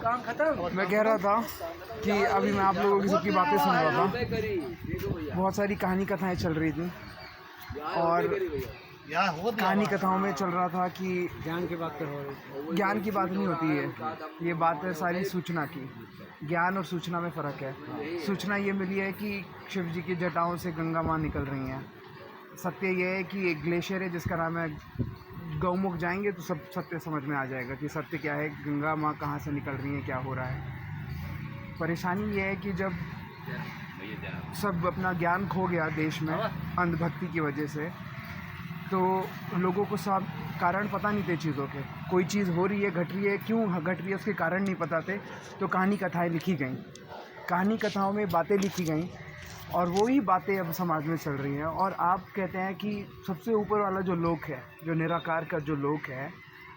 मैं कह रहा था कि अभी मैं आप लोगों की सबकी बातें सुन रहा था। बहुत सारी कहानी कथाएं चल रही थी और कहानी कथाओं में चल रहा था कि ज्ञान की बात हो रही। ज्ञान की बात नहीं होती है, ये बात है सारी सूचना की। ज्ञान और सूचना में फ़र्क है। सूचना ये मिली है कि शिव जी की जटाओं से गंगा माँ निकल रही हैं। सत्य ये है कि एक ग्लेशियर है जिसका नाम है गौमुख, जाएंगे तो सब सत्य समझ में आ जाएगा कि सत्य क्या है, गंगा माँ कहाँ से निकल रही है, क्या हो रहा है। परेशानी ये है कि जब सब अपना ज्ञान खो गया देश में अंधभक्ति की वजह से, तो लोगों को सब कारण पता नहीं थे चीज़ों के। कोई चीज़ हो रही है, घट रही है, क्यों घट रही है उसके कारण नहीं पता थे, तो कहानी कथाएं लिखी गईं। कहानी कथाओं में बातें लिखी गईं और वही बातें अब समाज में चल रही हैं। और आप कहते हैं कि सबसे ऊपर वाला जो लोक है, जो निराकार का जो लोक है,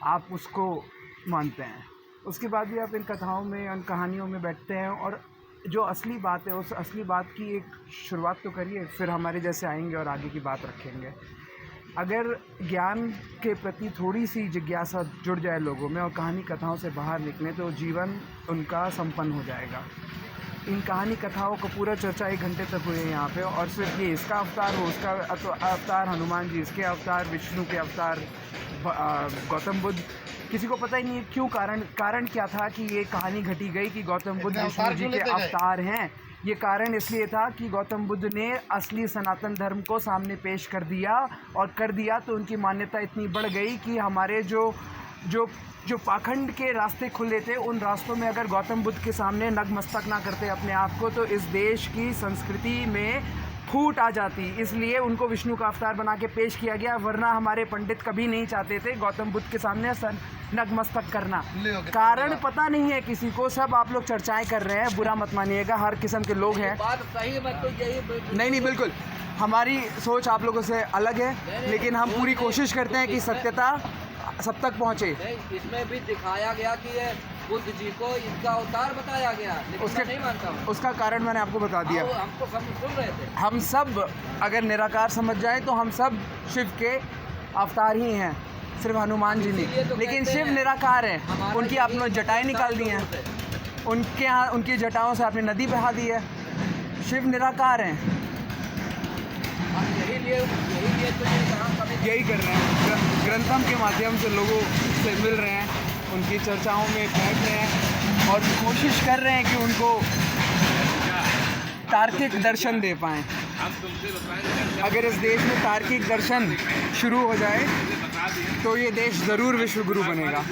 आप उसको मानते हैं। उसके बाद भी आप इन कथाओं में, इन कहानियों में बैठते हैं और जो असली बात है उस असली बात की एक शुरुआत तो करिए, फिर हमारे जैसे आएंगे और आगे की बात रखेंगे। अगर ज्ञान के प्रति थोड़ी सी जिज्ञासा जुड़ जाए लोगों में और कहानी कथाओं से बाहर निकले, तो जीवन उनका संपन्न हो जाएगा। इन कहानी कथाओं को पूरा चर्चा 1 घंटे तक हुई है यहाँ पे, और सिर्फ ये इसका अवतार हो, उसका अवतार हनुमान जी, इसके अवतार विष्णु के अवतार गौतम बुद्ध, किसी को पता ही नहीं है क्यों। कारण क्या था कि ये कहानी घटी गई कि गौतम बुद्ध विष्णु जी के अवतार हैं। ये कारण इसलिए था कि गौतम बुद्ध ने असली सनातन धर्म को सामने पेश कर दिया, और कर दिया तो उनकी मान्यता इतनी बढ़ गई कि हमारे जो पाखंड के रास्ते खुले थे, उन रास्तों में अगर गौतम बुद्ध के सामने नतमस्तक ना करते अपने आप को, तो इस देश की संस्कृति में फूट आ जाती। इसलिए उनको विष्णु का अवतार बना के पेश किया गया, वरना हमारे पंडित कभी नहीं चाहते थे गौतम बुद्ध के सामने नतमस्तक करना। कारण पता नहीं है किसी को, सब आप लोग चर्चाएं कर रहे हैं, बुरा मत मानिएगा, हर किस्म के लोग हैं। बात सही है, मैं तो यही नहीं बिल्कुल, हमारी सोच आप लोगों से अलग है, लेकिन हम पूरी कोशिश करते हैं कि सत्यता सब तक पहुँचे। इसमें भी दिखाया गया कि ये बुद्ध जी को इनका अवतार बताया गया, लेकिन मैं नहीं मानता हूँ। उसका कारण मैंने आपको बता दिया। हम तो सब सुन रहे थे। हम सब अगर निराकार समझ जाए तो हम सब शिव के अवतार ही हैं, सिर्फ हनुमान जी नहीं। तो लेकिन शिव निराकार हैं, उनकी आपने जटाएं निकाल दी हैं, उनके यहाँ उनकी जटाओं से आपने नदी बहा दी है। शिव निराकार हैं, यही कर रहे हैं, ग्रंथम के माध्यम से लोगों से मिल रहे हैं, उनकी चर्चाओं में बैठ रहे हैं और कोशिश कर रहे हैं कि उनको तार्किक दर्शन दे पाएँ। अगर इस देश में तार्किक दर्शन शुरू हो जाए तो ये देश ज़रूर विश्व गुरु बनेगा।